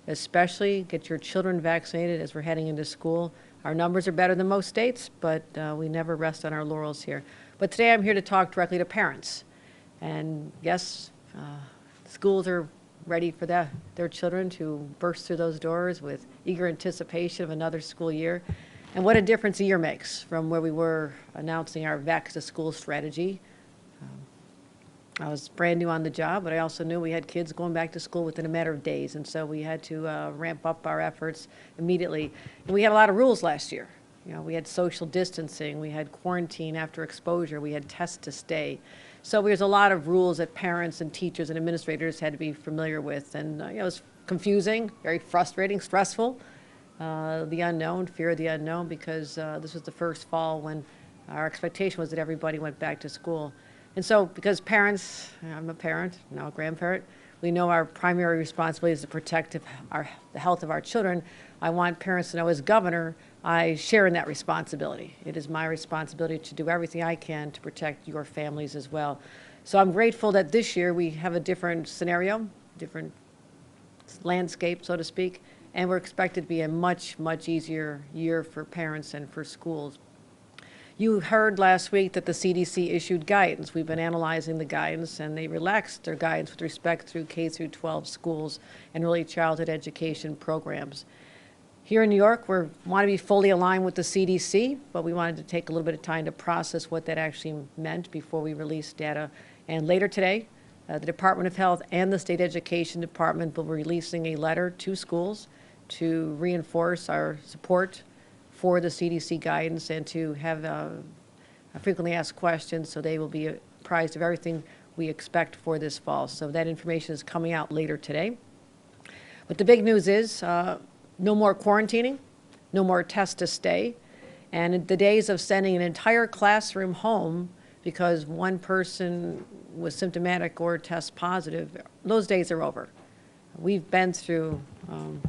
especially get your children vaccinated as we're heading into school. Our numbers are better than most states, but we never rest on our laurels here. But today I'm here to talk directly to parents. And yes, schools are ready for their children to burst through those doors with eager anticipation of another school year. And what a difference a year makes from where we were announcing our back to school strategy. I was brand new on the job, but I also knew we had kids going back to school within a matter of days, and so we had to ramp up our efforts immediately. And we had a lot of rules last year. You know, we had social distancing, we had quarantine after exposure, we had test to stay. So there's a lot of rules that parents and teachers and administrators had to be familiar with, and it was confusing, very frustrating, stressful. The unknown, fear of the unknown, because this was the first fall when our expectation was that everybody went back to school. And so, because parents, I'm a parent, now a grandparent, we know our primary responsibility is to protect the health of our children. I want parents to know, as governor, I share in that responsibility. It is my responsibility to do everything I can to protect your families as well. So I'm grateful that this year we have a different scenario, different landscape, so to speak, and we're expected to be a much, much easier year for parents and for schools. You heard last week that the CDC issued guidance. We've been analyzing the guidance, and they relaxed their guidance with respect through K through 12 schools and early childhood education programs. Here in New York, we want to be fully aligned with the CDC, but we wanted to take a little bit of time to process what that actually meant before we release data. And later today, the Department of Health and the State Education Department will be releasing a letter to schools to reinforce our support for the CDC guidance and to have frequently asked questions, so they will be apprised of everything we expect for this fall. So that information is coming out later today. But the big news is no more quarantining, no more test to stay, and the days of sending an entire classroom home because one person was symptomatic or test positive, those days are over. We've been through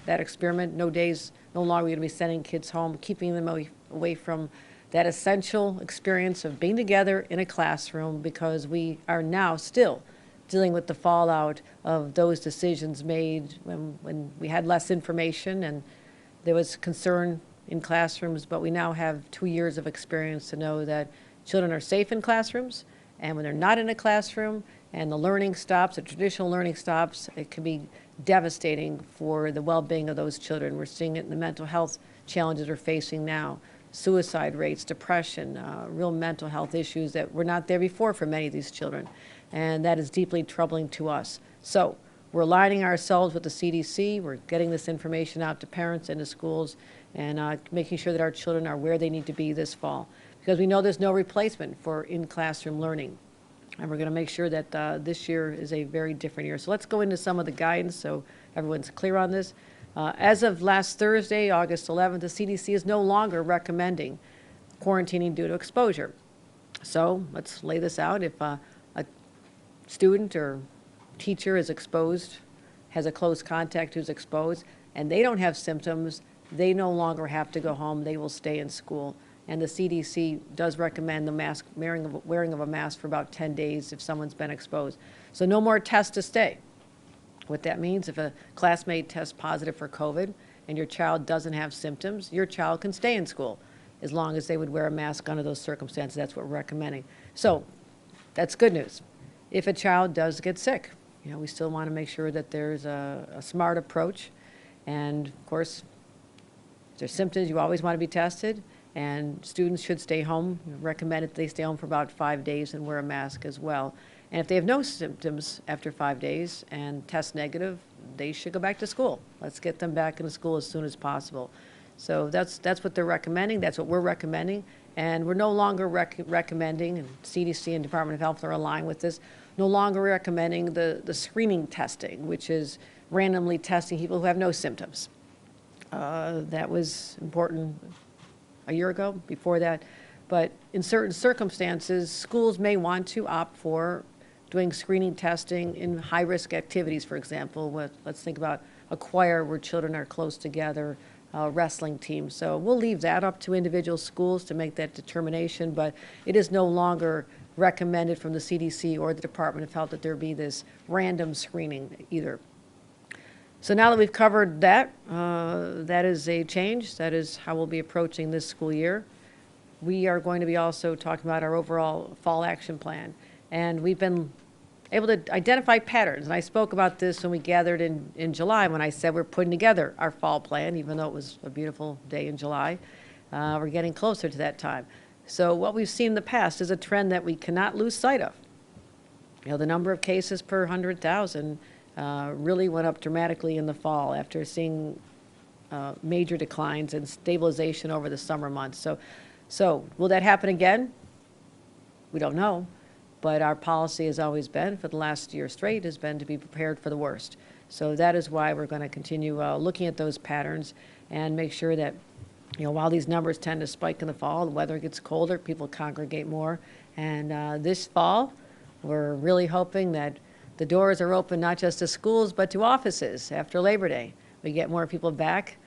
that experiment. No longer are we going to be sending kids home, keeping them away from that essential experience of being together in a classroom, because we are now still dealing with the fallout of those decisions made when we had less information and there was concern in classrooms. But we now have 2 years of experience to know that children are safe in classrooms, and when they're not in a classroom and the learning stops, the traditional learning stops, it can be devastating for the well-being of those children. We're seeing it in the mental health challenges we're facing now, suicide rates, depression, real mental health issues that were not there before for many of these children, and that is deeply troubling to us. So we're aligning ourselves with the CDC, we're getting this information out to parents and to schools, and making sure that our children are where they need to be this fall, because we know there's no replacement for in-classroom learning. And we're going to make sure that this year is a very different year. So let's go into some of the guidance so everyone's clear on this. As of last Thursday, August 11th, the CDC is no longer recommending quarantining due to exposure. So let's lay this out. If a student or teacher is exposed, has a close contact who's exposed, and they don't have symptoms, they no longer have to go home. They will stay in school. And the CDC does recommend the wearing of a mask for about 10 days if someone's been exposed. So no more test to stay. What that means, if a classmate tests positive for COVID and your child doesn't have symptoms, your child can stay in school as long as they would wear a mask under those circumstances. That's what we're recommending. So that's good news. If a child does get sick, we still want to make sure that there's a smart approach. And of course, if there's symptoms, you always want to be tested. And students should stay home. Recommend that they stay home for about 5 days and wear a mask as well. And if they have no symptoms after 5 days and test negative, they should go back to school. Let's get them back into school as soon as possible. So that's what they're recommending. That's what we're recommending. And we're no longer recommending, and CDC and Department of Health are aligned with this, no longer recommending the screening testing, which is randomly testing people who have no symptoms. That was important a year ago, before that. But in certain circumstances, schools may want to opt for doing screening testing in high-risk activities, for example. Let's think about a choir where children are close together, a wrestling team. So we'll leave that up to individual schools to make that determination, but it is no longer recommended from the CDC or the Department of Health that there be this random screening either. So now that we've covered that, that is a change. That is how we'll be approaching this school year. We are going to be also talking about our overall fall action plan. And we've been able to identify patterns. And I spoke about this when we gathered in July when I said we're putting together our fall plan, even though it was a beautiful day in July. We're getting closer to that time. So what we've seen in the past is a trend that we cannot lose sight of. You know, the number of cases per 100,000 really went up dramatically in the fall after seeing major declines and stabilization over the summer months. So will that happen again? We don't know. But our policy has always been, for the last year straight, has been to be prepared for the worst. So that is why we're going to continue looking at those patterns and make sure that, you know, while these numbers tend to spike in the fall, the weather gets colder, people congregate more. And this fall, we're really hoping that the doors are open not just to schools, but to offices after Labor Day. We get more people back.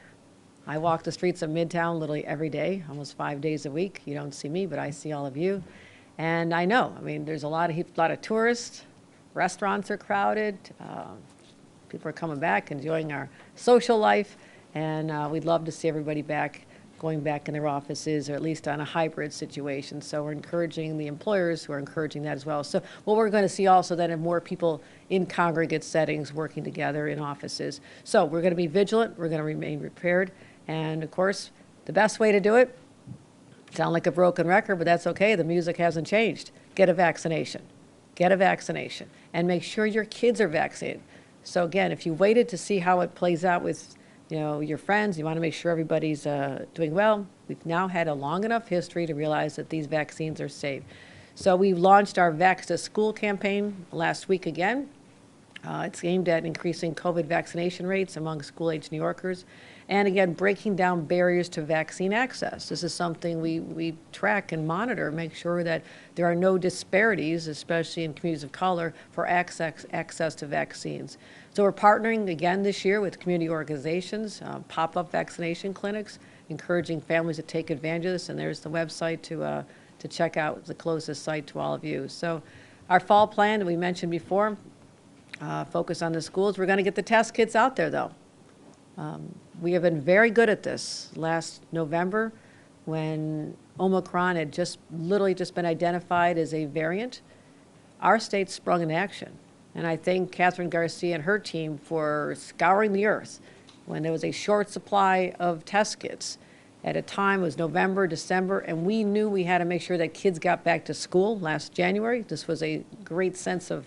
I walk the streets of Midtown literally every day, almost 5 days a week. You don't see me, but I see all of you. And I know, I mean, there's a lot of tourists, restaurants are crowded, people are coming back, enjoying our social life, and we'd love to see everybody back, going back in their offices, or at least on a hybrid situation. So we're encouraging the employers who are encouraging that as well. So what we're going to see also then are more people in congregate settings working together in offices. So we're going to be vigilant, we're going to remain prepared, and of course, the best way to do it, sound like a broken record, but that's okay. The music hasn't changed. Get a vaccination. Get a vaccination. And make sure your kids are vaccinated. So again, if you waited to see how it plays out with, you know, your friends, you want to make sure everybody's doing well. We've now had a long enough history to realize that these vaccines are safe. So we launched our Vax to School campaign last week again. It's aimed at increasing COVID vaccination rates among school-age New Yorkers. And again, breaking down barriers to vaccine access. This is something we track and monitor, make sure that there are no disparities, especially in communities of color, for access to vaccines. So we're partnering again this year with community organizations, pop-up vaccination clinics, encouraging families to take advantage of this. And there's the website to check out, the closest site to all of you. So our fall plan that we mentioned before, focus on the schools. We're going to get the test kits out there, though. We have been very good at this. Last November, when Omicron had literally just been identified as a variant, our state sprung into action. And I thank Catherine Garcia and her team for scouring the earth when there was a short supply of test kits. At a time, it was November, December, and we knew we had to make sure that kids got back to school last January. This was a great sense of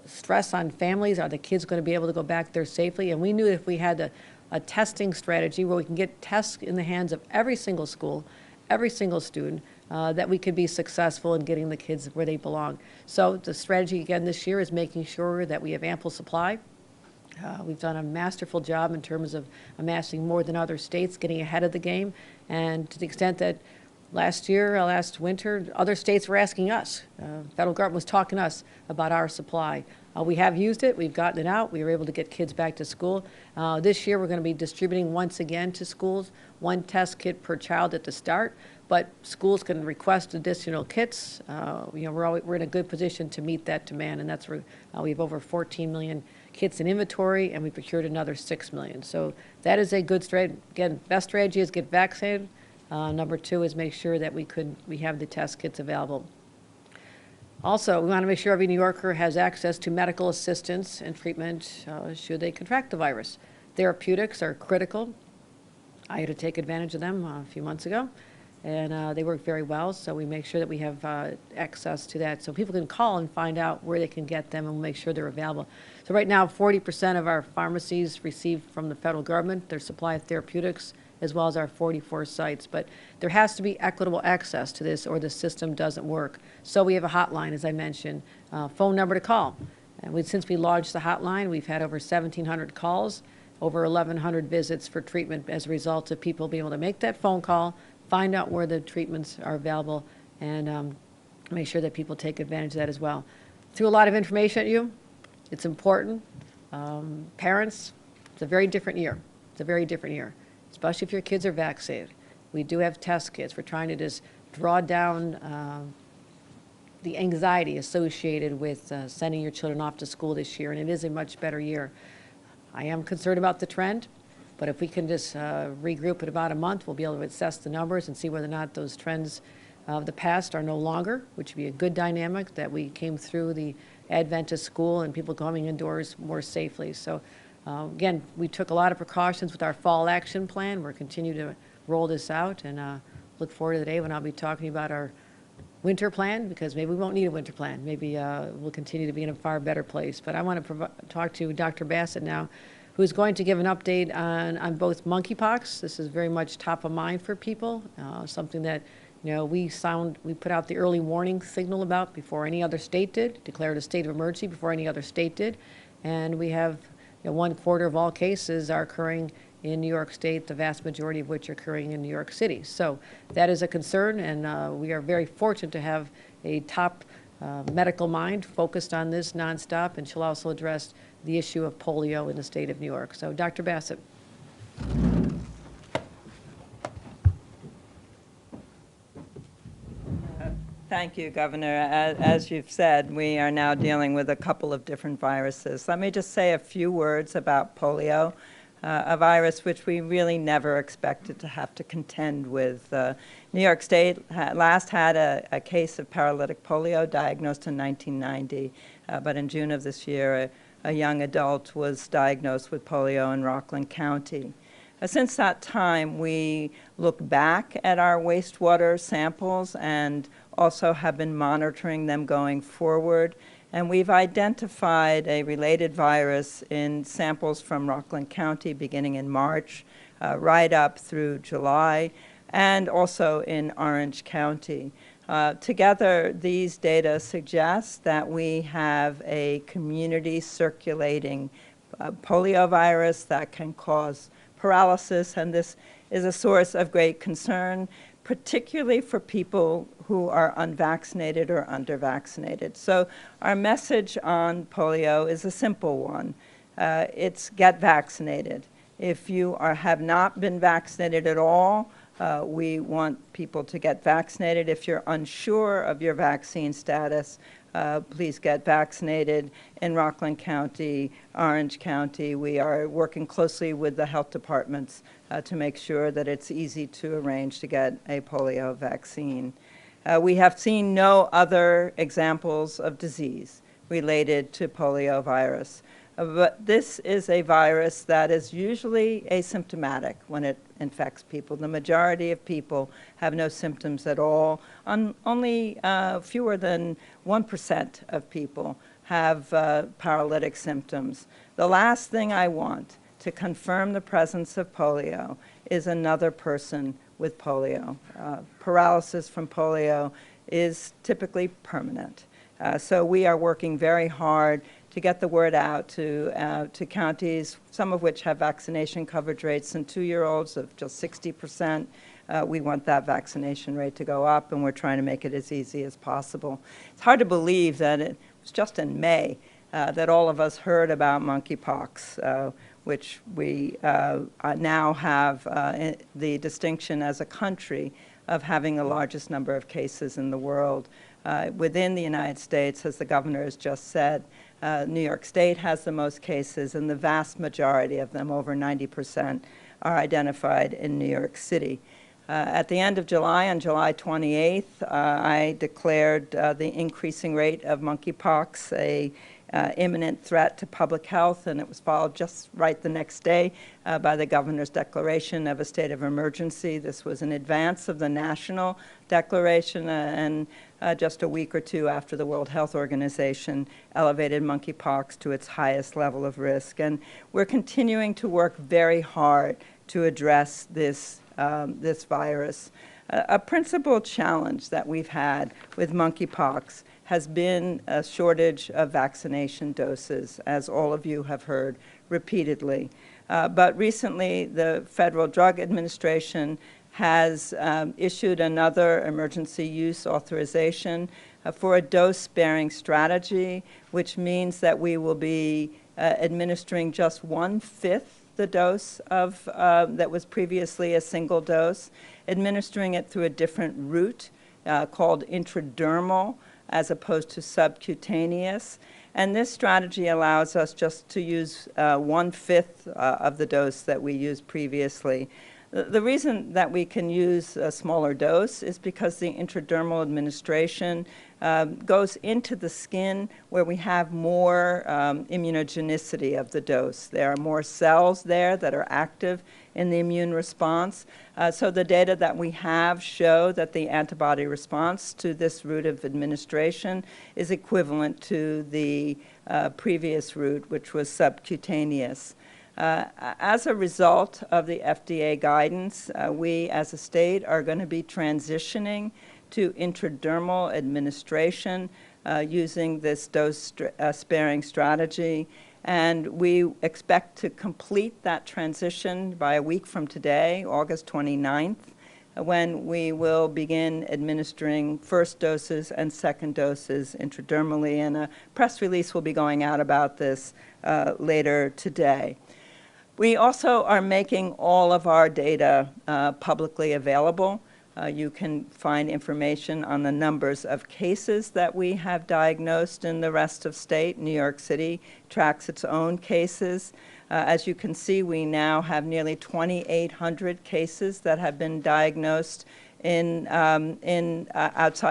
stress on families. Are the kids going to be able to go back there safely? And we knew if we had a testing strategy where we can get tests in the hands of every single school, every single student, that we could be successful in getting the kids where they belong. So the strategy again this year is making sure that we have ample supply. We've done a masterful job in terms of amassing more than other states, getting ahead of the game, and to the extent that last winter, other states were asking us. Federal government was talking to us about our supply. We have used it. We've gotten it out. We were able to get kids back to school. This year, we're going to be distributing once again to schools, 1 test kit per child at the start. But schools can request additional kits. You know, we're in a good position to meet that demand, and that's where we have over 14 million kits in inventory, and we procured another 6 million. So that is a good strategy. Again, best strategy is get vaccinated. Number 2 is make sure that we have the test kits available. Also, we want to make sure every New Yorker has access to medical assistance and treatment should they contract the virus. Therapeutics are critical. I had to take advantage of them a few months ago, and they work very well, so we make sure that we have access to that so people can call and find out where they can get them, and we'll make sure they're available. So right now, 40% of our pharmacies receive from the federal government their supply of therapeutics, as well as our 44 sites. But there has to be equitable access to this or the system doesn't work. So we have a hotline, as I mentioned, phone number to call. And since we launched the hotline, we've had over 1,700 calls, over 1,100 visits for treatment as a result of people being able to make that phone call, find out where the treatments are available, and make sure that people take advantage of that as well. Threw a lot of information at you. It's important. Parents, it's a very different year. It's a very different year, especially if your kids are vaccinated. We do have test kits. We're trying to just draw down the anxiety associated with sending your children off to school this year, and it is a much better year. I am concerned about the trend, but if we can just regroup in about a month, we'll be able to assess the numbers and see whether or not those trends of the past are no longer, which would be a good dynamic, that we came through the advent of school and people coming indoors more safely. So again, we took a lot of precautions with our fall action plan. We're continuing to roll this out, and look forward to the day when I'll be talking about our winter plan, because maybe we won't need a winter plan. Maybe we'll continue to be in a far better place. But I want to talk to Dr. Bassett now, who's going to give an update on both monkeypox. This is very much top of mind for people, something that we put out the early warning signal about before any other state did, declared a state of emergency before any other state did, and we have 1/4 of all cases are occurring in New York State, the vast majority of which are occurring in New York City. So that is a concern, and we are very fortunate to have a top medical mind focused on this nonstop, and she'll also address the issue of polio in the state of New York. So Dr. Bassett. Thank you, Governor. As you've said, we are now dealing with a couple of different viruses. Let me just say a few words about polio, a virus which we really never expected to have to contend with. New York State last had a case of paralytic polio diagnosed in 1990, but in June of this year, a young adult was diagnosed with polio in Rockland County. Since that time, we look back at our wastewater samples and also have been monitoring them going forward. And we've identified a related virus in samples from Rockland County beginning in March, right up through July, and also in Orange County. Together, these data suggest that we have a community circulating polio virus that can cause paralysis, and this is a source of great concern, particularly for people who are unvaccinated or undervaccinated. So our message on polio is a simple one. It's get vaccinated. If you have not been vaccinated at all, we want people to get vaccinated. If you're unsure of your vaccine status, please get vaccinated. In Rockland County, Orange County, we are working closely with the health departments to make sure that it's easy to arrange to get a polio vaccine. We have seen no other examples of disease related to polio virus. But this is a virus that is usually asymptomatic when it infects people. The majority of people have no symptoms at all. Only fewer than 1% of people have paralytic symptoms. The last thing I want to confirm the presence of polio is another person with polio. Paralysis from polio is typically permanent. So we are working very hard to get the word out to counties, some of which have vaccination coverage rates in 2-year-olds of just 60%. We want that vaccination rate to go up, and we're trying to make it as easy as possible. It's hard to believe that it was just in May that all of us heard about monkeypox, which we now have the distinction as a country of having the largest number of cases in the world. Within the United States, as the governor has just said, New York State has the most cases, and the vast majority of them, over 90%, are identified in New York City. At the end of July, on July 28th, I declared the increasing rate of monkeypox a imminent threat to public health, and it was followed just right the next day by the governor's declaration of a state of emergency. This was in advance of the national declaration and just a week or two after the World Health Organization elevated monkeypox to its highest level of risk. And we're continuing to work very hard to address this virus. A principal challenge that we've had with monkeypox has been a shortage of vaccination doses, as all of you have heard repeatedly. But recently, the Federal Drug Administration has issued another emergency use authorization for a dose-sparing strategy, which means that we will be administering just 1/5 the dose of that was previously a single dose, administering it through a different route called intradermal, as opposed to subcutaneous. And this strategy allows us just to use 1/5 of the dose that we used previously. The reason that we can use a smaller dose is because the intradermal administration goes into the skin where we have more immunogenicity of the dose. There are more cells there that are active in the immune response. So the data that we have show that the antibody response to this route of administration is equivalent to the previous route, which was subcutaneous. As a result of the FDA guidance, we as a state are going to be transitioning to intradermal administration using this dose-sparing strategy. And we expect to complete that transition by a week from today, August 29th, when we will begin administering first doses and second doses intradermally. And a press release will be going out about this later today. We also are making all of our data publicly available. You can find information on the numbers of cases that we have diagnosed in the rest of state. New York City tracks its own cases. As you can see, we now have nearly 2,800 cases that have been diagnosed outside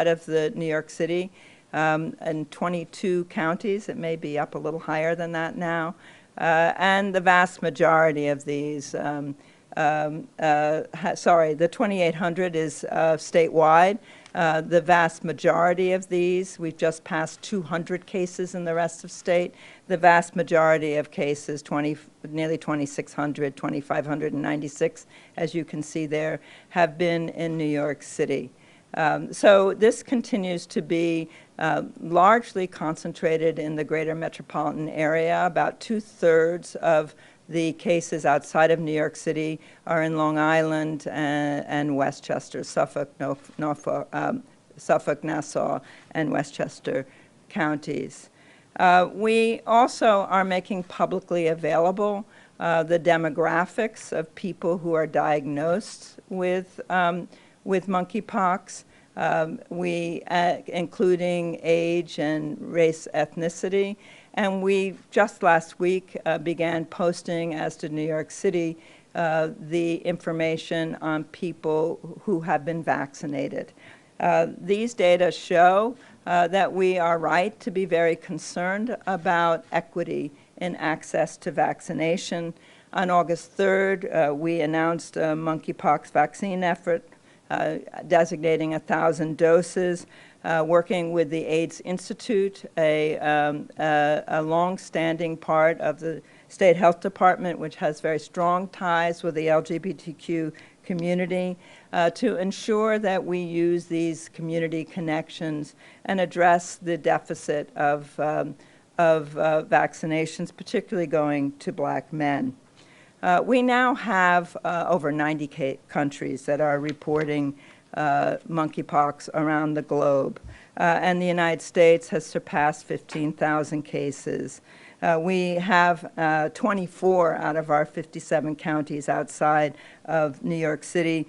of the New York City in 22 counties. It may be up a little higher than that now. And the vast majority of these, the 2,800 is statewide. The vast majority of these, we've just passed 200 cases in the rest of state. The vast majority of cases, nearly 2,600, 2,596, as you can see there, have been in New York City. So this continues to be largely concentrated in the greater metropolitan area. About 2/3 of the cases outside of New York City are in Long Island and Westchester, Suffolk, Nassau, and Westchester counties. We also are making publicly available the demographics of people who are diagnosed with monkeypox, including age and race, ethnicity. And we just last week began posting, as did New York City, the information on people who have been vaccinated. These data show that we are right to be very concerned about equity in access to vaccination. On August 3rd, we announced a monkeypox vaccine effort designating 1,000 doses, working with the AIDS Institute, a long-standing part of the State Health Department, which has very strong ties with the LGBTQ community, to ensure that we use these community connections and address the deficit of vaccinations, particularly going to Black men. We now have over 90 countries that are reporting monkeypox around the globe, and the United States has surpassed 15,000 cases. We have 24 out of our 57 counties outside of New York City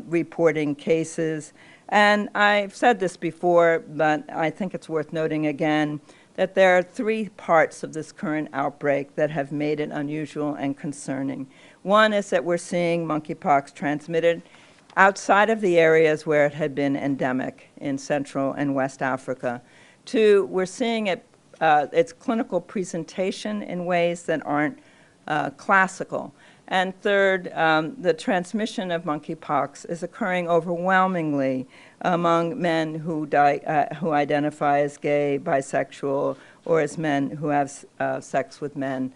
reporting cases. And I've said this before, but I think it's worth noting again, that there are 3 parts of this current outbreak that have made it unusual and concerning. One is that we're seeing monkeypox transmitted outside of the areas where it had been endemic in Central and West Africa. 2, we're seeing its clinical presentation in ways that aren't classical. And 3rd, the transmission of monkeypox is occurring overwhelmingly among men who identify as gay, bisexual, or as men who have sex with men.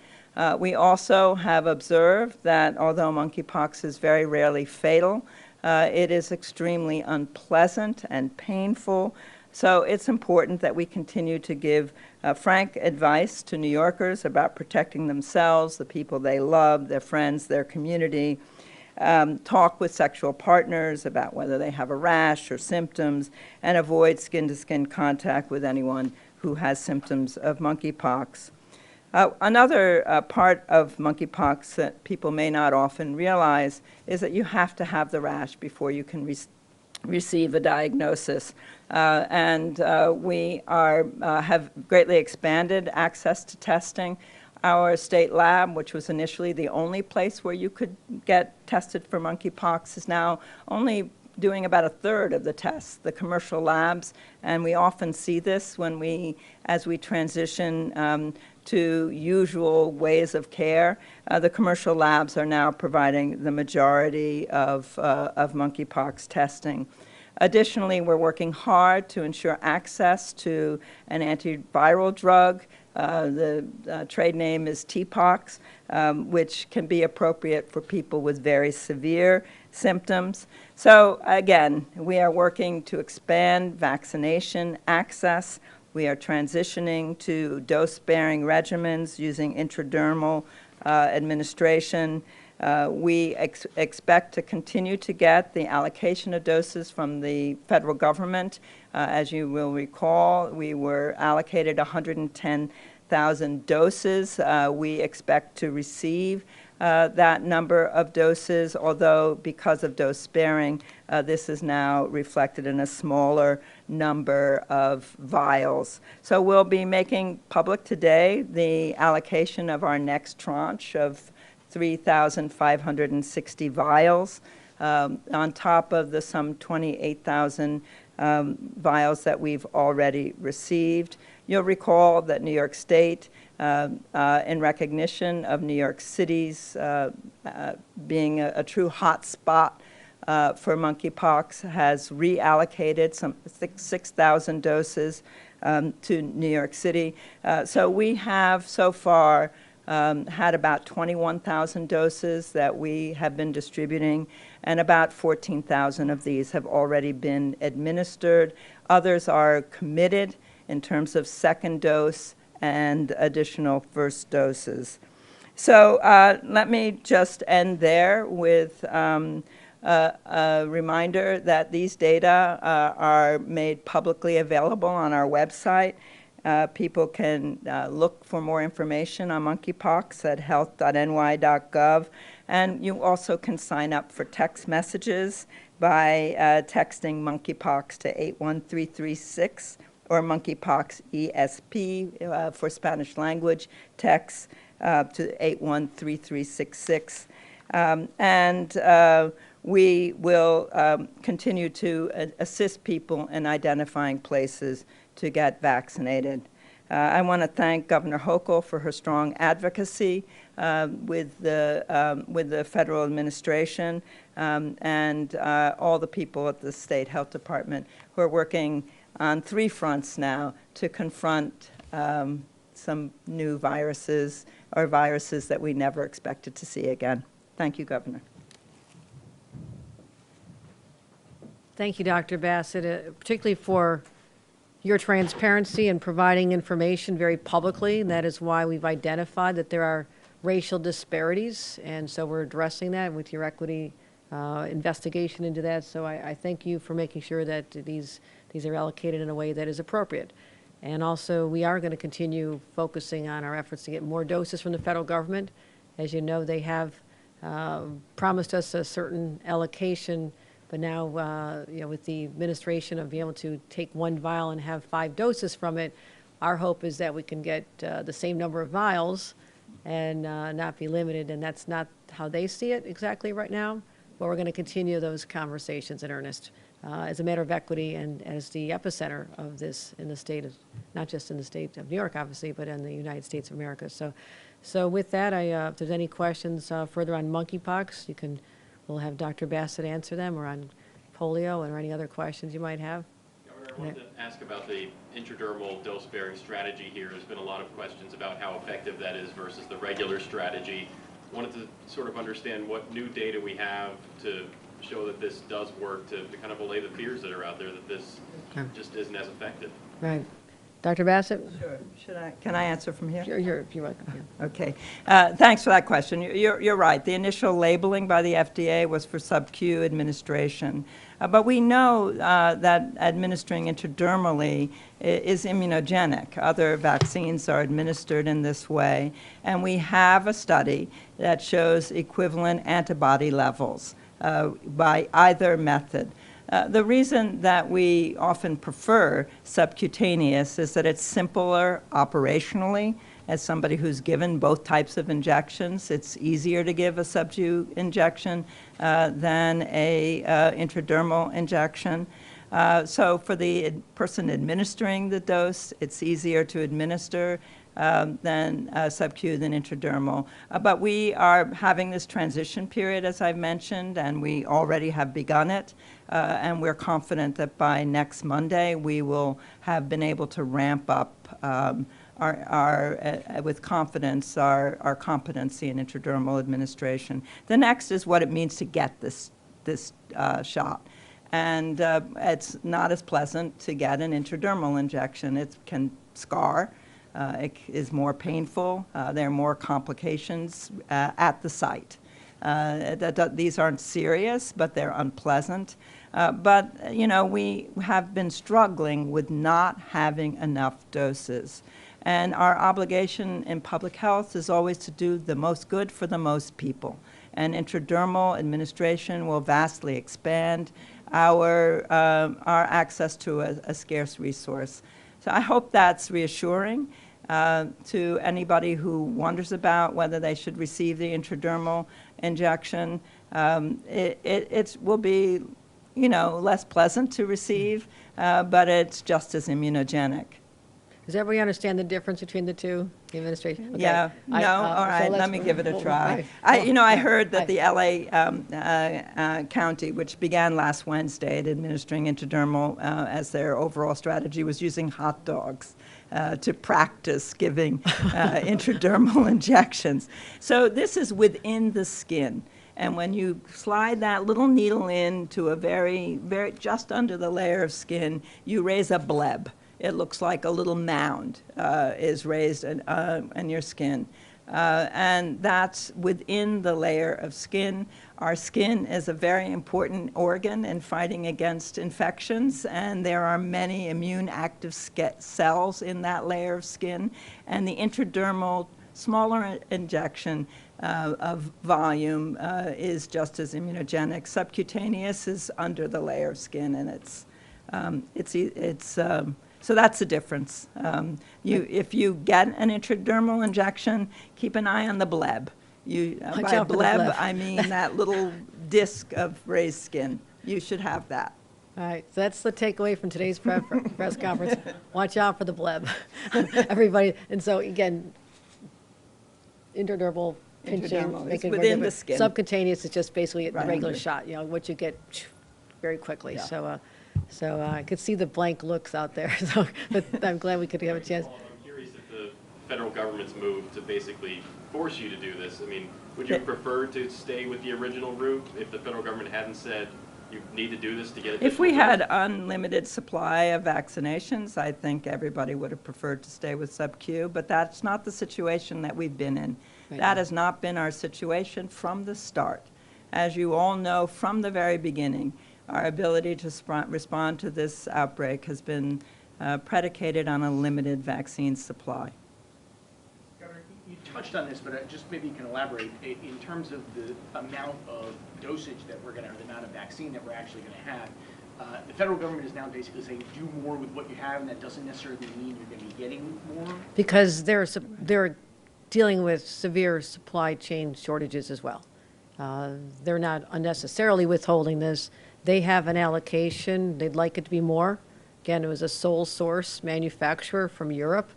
We also have observed that although monkeypox is very rarely fatal, it is extremely unpleasant and painful. So it's important that we continue to give frank advice to New Yorkers about protecting themselves, the people they love, their friends, their community, talk with sexual partners about whether they have a rash or symptoms, and avoid skin-to-skin contact with anyone who has symptoms of monkeypox. Another part of monkeypox that people may not often realize is that you have to have the rash before you can receive a diagnosis. We have greatly expanded access to testing. Our state lab, which was initially the only place where you could get tested for monkeypox, is now only doing about a third of the tests, the commercial labs, and we often see this as we transition to usual ways of care. The commercial labs are now providing the majority of monkeypox testing. Additionally, we're working hard to ensure access to an antiviral drug. The trade name is TPOXX, which can be appropriate for people with very severe symptoms. So again, we are working to expand vaccination access. We are transitioning to dose-sparing regimens using intradermal administration. We expect to continue to get the allocation of doses from the federal government. As you will recall, we were allocated 110,000 doses. We expect to receive that number of doses, although because of dose sparing, this is now reflected in a smaller number of vials. So we'll be making public today the allocation of our next tranche of 3,560 vials, on top of the some 28,000 vials that we've already received. You'll recall that New York State, in recognition of New York City's being a true hot spot for monkeypox, has reallocated some 6,000 doses to New York City. So we have so far had about 21,000 doses that we have been distributing, and about 14,000 of these have already been administered. Others are committed in terms of second dose and additional first doses. So let me just end there with a reminder that these data are made publicly available on our website. People can look for more information on monkeypox at health.ny.gov, and you also can sign up for text messages by texting monkeypox to 81336 or monkeypox ESP for Spanish language text to 813366. We will continue to assist people in identifying places to get vaccinated. I want to thank Governor Hochul for her strong advocacy with the federal administration and all the people at the State Health Department who are working on 3 fronts now to confront some new viruses or viruses that we never expected to see again. Thank you, Governor. Thank you, Dr. Bassett, particularly for your transparency and providing information very publicly. And that is why we've identified that there are racial disparities, and so we're addressing that with your equity investigation into that. So I thank you for making sure that these are allocated in a way that is appropriate. And also, we are going to continue focusing on our efforts to get more doses from the federal government. As you know, they have promised us a certain allocation, but now, with the administration of being able to take 1 vial and have 5 doses from it, our hope is that we can get the same number of vials and not be limited. And that's not how they see it exactly right now, but we're going to continue those conversations in earnest as a matter of equity and as the epicenter of this in the state of, not just in the state of New York, obviously, but in the United States of America. So with that, if there's any questions further on monkeypox, we'll have Dr. Bassett answer them, or on polio or any other questions you might have. Governor, I wanted to ask about the intradermal dose-sparing strategy here. There's been a lot of questions about how effective that is versus the regular strategy. I wanted to sort of understand what new data we have to show that this does work, to kind of allay the fears that are out there that this just isn't as effective. Right. Dr. Bassett? Sure. Can I answer from here? Sure, if you want. Yeah. Okay. Thanks for that question. You're right. The initial labeling by the FDA was for sub-Q administration. But we know that administering intradermally is immunogenic. Other vaccines are administered in this way. And we have a study that shows equivalent antibody levels by either method. The reason that we often prefer subcutaneous is that it's simpler operationally. As somebody who's given both types of injections, it's easier to give a subcu injection than a intradermal injection. So for the person administering the dose, it's easier to administer than subcu than intradermal. But we are having this transition period, as I've mentioned, and we already have begun it. And we're confident that by next Monday, we will have been able to ramp up with confidence our competency in intradermal administration. The next is what it means to get this shot. And it's not as pleasant to get an intradermal injection. It can scar. It is more painful. There are more complications at the site. These aren't serious, but they're unpleasant. But, you know, we have been struggling with not having enough doses. And our obligation in public health is always to do the most good for the most people. And intradermal administration will vastly expand our access to a scarce resource. So I hope that's reassuring to anybody who wonders about whether they should receive the intradermal injection. It will be, you know, less pleasant to receive, but it's just as immunogenic. Does everybody understand the difference between the two, the administration? Okay. Yeah, no, all right, let me give it a try. I heard that the LA County, which began last Wednesday at administering intradermal as their overall strategy, was using hot dogs to practice giving intradermal injections. So this is within the skin. And when you slide that little needle into a very just under the layer of skin, you raise a bleb. It looks like a little mound is raised in your skin. And that's within the layer of skin. Our skin is a very important organ in fighting against infections, and there are many immune active cells in that layer of skin. And the intradermal, smaller injection of volume is just as immunogenic. Subcutaneous is under the layer of skin, and so that's the difference. If you get an intradermal injection, keep an eye on the bleb. By bleb, I mean that little disc of raised skin. You should have that. All right, so that's the takeaway from today's press conference. Watch out for the bleb, everybody. And so again, intradermal pinching, it's within the skin. Subcutaneous is just basically Right the regular under. shot, you know, what you get very quickly. Yeah. So I could see the blank looks out there. So, but I'm glad we could have a chance. I'm curious if the federal government's move to basically force you to do this. I mean, would you prefer to stay with the original route if the federal government hadn't said you need to do this to get it? If we had unlimited supply of vaccinations, I think everybody would have preferred to stay with sub-Q, but that's not the situation that we've been in. Right. That has not been our situation from the start. As you all know, from the very beginning, our ability to respond to this outbreak has been predicated on a limited vaccine supply. Governor, you touched on this, but just maybe you can elaborate in terms of the amount of dosage that we're going to, or the amount of vaccine that we're actually going to have. The federal government is now basically saying do more with what you have, and that doesn't necessarily mean you're going to be getting more? Because they're dealing with severe supply chain shortages as well. They're not unnecessarily withholding this. They have an allocation. They'd like it to be more. Again, it was a sole source manufacturer from Europe.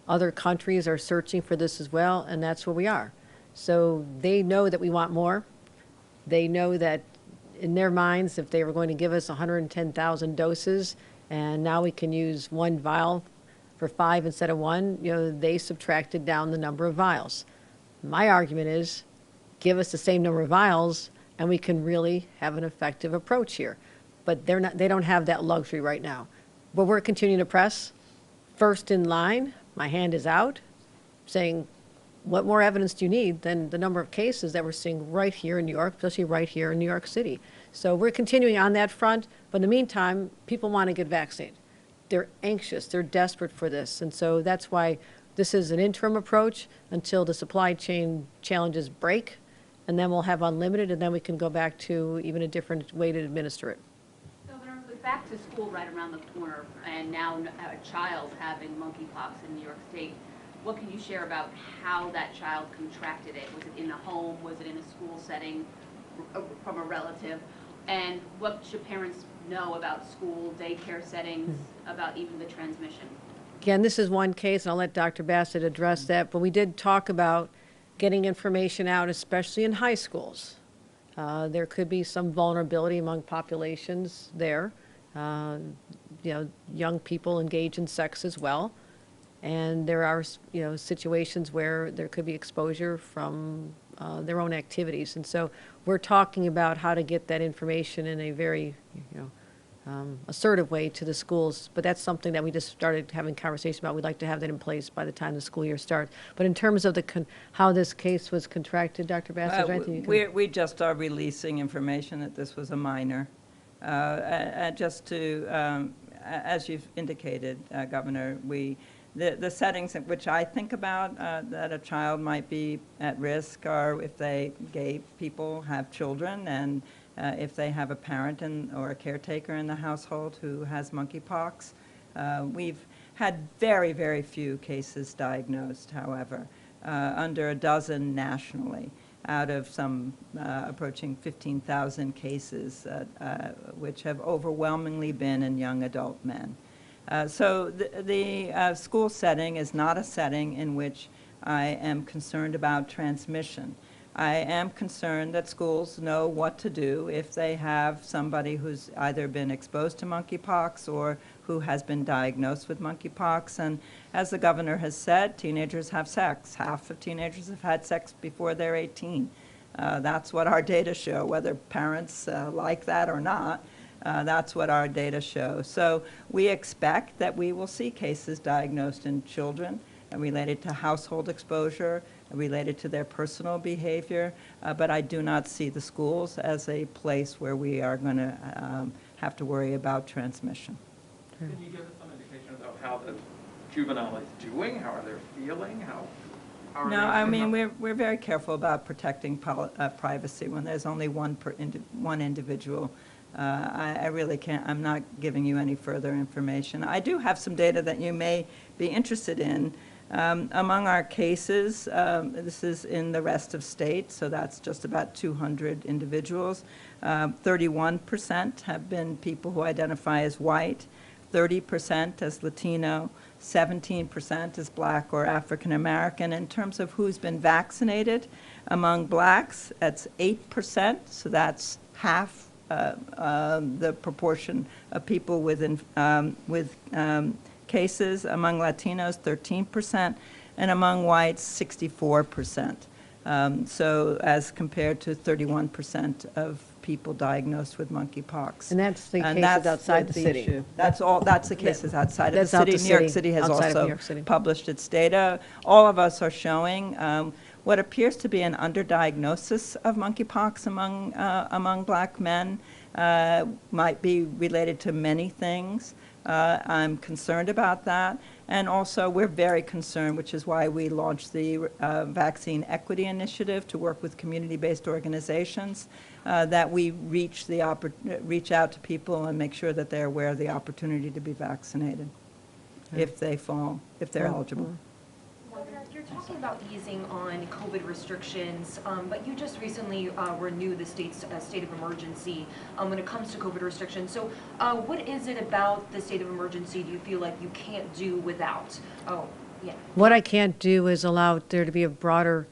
Other countries are searching for this as well, and that's where we are. So they know that we want more. They know that in their minds, if they were going to give us 110,000 doses, and now we can use one vial for 5 instead of 1, you know, they subtracted down the number of vials. My argument is, give us the same number of vials, and we can really have an effective approach here. But they don't have that luxury right now. But we're continuing to press. First in line, my hand is out, saying, what more evidence do you need than the number of cases that we're seeing right here in New York, especially right here in New York City? So we're continuing on that front, but in the meantime, people want to get vaccinated. They're anxious, they're desperate for this, and so that's why this is an interim approach until the supply chain challenges break, and then we'll have unlimited, and then we can go back to even a different way to administer it. So with back to school right around the corner and now a child having monkeypox in New York State, what can you share about how that child contracted it? Was it in a home? Was it in a school setting from a relative? And what should parents know about school, daycare settings, about even the transmission? Again, this is one case, and I'll let Dr. Bassett address that, but we did talk about getting information out, especially in high schools. There could be some vulnerability among populations there. Young people engage in sex as well. And there are, situations where there could be exposure from their own activities. And so we're talking about how to get that information in a very, assertive way to the schools. But that's something that we just started having conversation about. We'd like to have that in place by the time the school year starts. But in terms of how this case was contracted, Dr. Bassett, is there anything you can... We just are releasing information that this was a minor. Just to, as you've indicated, Governor, the settings in which I think about that a child might be at risk are if gay people have children, and if they have a parent or a caretaker in the household who has monkeypox. We've had very, very few cases diagnosed, however, under a dozen nationally, out of some approaching 15,000 cases, which have overwhelmingly been in young adult men. So the school setting is not a setting in which I am concerned about transmission. I am concerned that schools know what to do if they have somebody who's either been exposed to monkeypox or who has been diagnosed with monkeypox. And as the governor has said, teenagers have sex. Half of teenagers have had sex before they're 18. That's what our data show, whether parents like that or not. That's what our data show. So we expect that we will see cases diagnosed in children related to household exposure, related to their personal behavior, but I do not see the schools as a place where we are going to have to worry about transmission. Can you give us some indication about how the juvenile is doing? How are they feeling? How are No, they I mean, we're very careful about protecting privacy when there's only one individual. I really can't, I'm not giving you any further information. I do have some data that you may be interested in. Among our cases, this is in the rest of states, so that's just about 200 individuals. 31% have been people who identify as white, 30% as Latino, 17% as Black or African American. In terms of who's been vaccinated, among Blacks, that's 8%, so that's half the proportion of people with cases. Among Latinos, 13%, and among whites, 64%. So as compared to 31% of people diagnosed with monkeypox. And that's the cases outside the city. Issue. That's the cases outside of the city. New York City has also published its data. All of us are showing what appears to be an underdiagnosis of monkeypox among Black men. Might be related to many things. I'm concerned about that. And also, we're very concerned, which is why we launched the Vaccine Equity Initiative to work with community-based organizations, that we reach out to people and make sure that they're aware of the opportunity to be vaccinated if they're eligible. You're talking about easing on COVID restrictions, but you just recently renewed the state's state of emergency when it comes to COVID restrictions. So what is it about the state of emergency do you feel like you can't do without? Oh, yeah. What I can't do is allow there to be a broader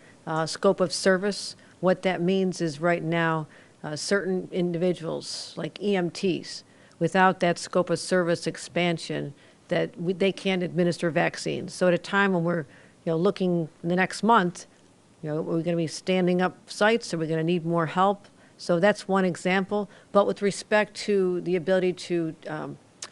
scope of service. What that means is right now, certain individuals, like EMTs, without that scope of service expansion, that they can't administer vaccines. So at a time when we're looking in the next month, we're going to be standing up sites, are we going to need more help? So that's one example. But with respect to the ability to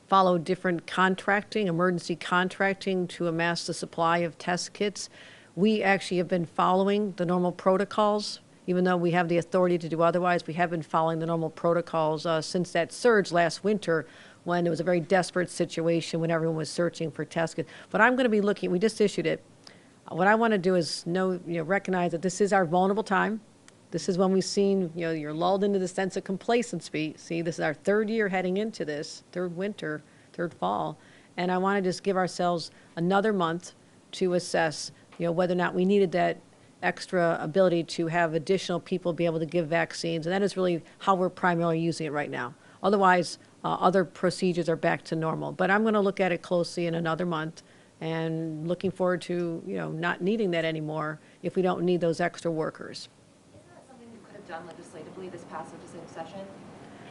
follow different contracting, emergency contracting to amass the supply of test kits, we actually have been following the normal protocols. Even though we have the authority to do otherwise, we have been following the normal protocols since that surge last winter, when it was a very desperate situation when everyone was searching for test kits. But I'm going to be looking, we just issued it. What I want to do is recognize that this is our vulnerable time. This is when we've seen, you're lulled into the sense of complacency. See, this is our third year heading into this, third winter, third fall. And I want to just give ourselves another month to assess, whether or not we needed that extra ability to have additional people be able to give vaccines. And that is really how we're primarily using it right now. Otherwise, other procedures are back to normal. But I'm going to look at it closely in another month and looking forward to, not needing that anymore if we don't need those extra workers. Isn't that something you could have done legislatively this past legislative session?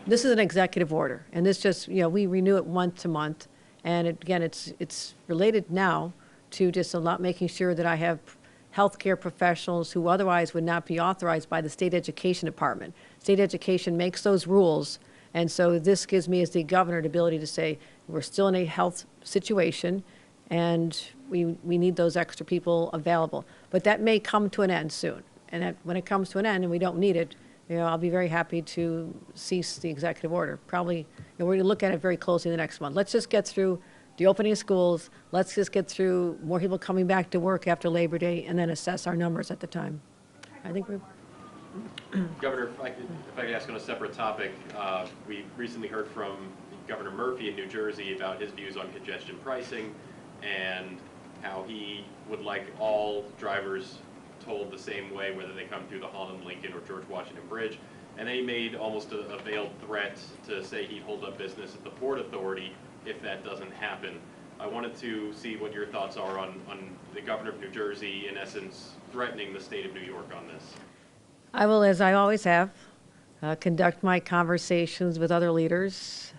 This is an executive order, and this just, we renew it month to month. And again, it's related now to just making sure that I have healthcare professionals who otherwise would not be authorized by the state education department. State education makes those rules, and so this gives me as the governor the ability to say, we're still in a health situation, and we need those extra people available. But that may come to an end soon. And when it comes to an end and we don't need it, I'll be very happy to cease the executive order. Probably, we're going to look at it very closely the next month. Let's just get through the opening of schools. Let's just get through more people coming back to work after Labor Day, and then assess our numbers at the time. I think we're... Governor, if I could ask on a separate topic, we recently heard from Governor Murphy in New Jersey about his views on congestion pricing and how he would like all drivers told the same way, whether they come through the Holland, Lincoln, or George Washington Bridge. And then he made almost a veiled threat to say he'd hold up business at the Port Authority if that doesn't happen. I wanted to see what your thoughts are on the governor of New Jersey, in essence, threatening the state of New York on this. I will, as I always have, conduct my conversations with other leaders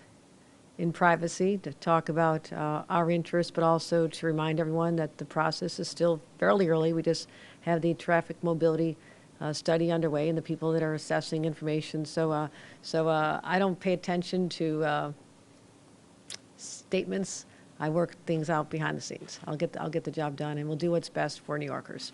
in privacy to talk about our interests, but also to remind everyone that the process is still fairly early. We just have the traffic mobility study underway and the people that are assessing information. So I don't pay attention to statements. I work things out behind the scenes. I'll get the job done, and we'll do what's best for New Yorkers.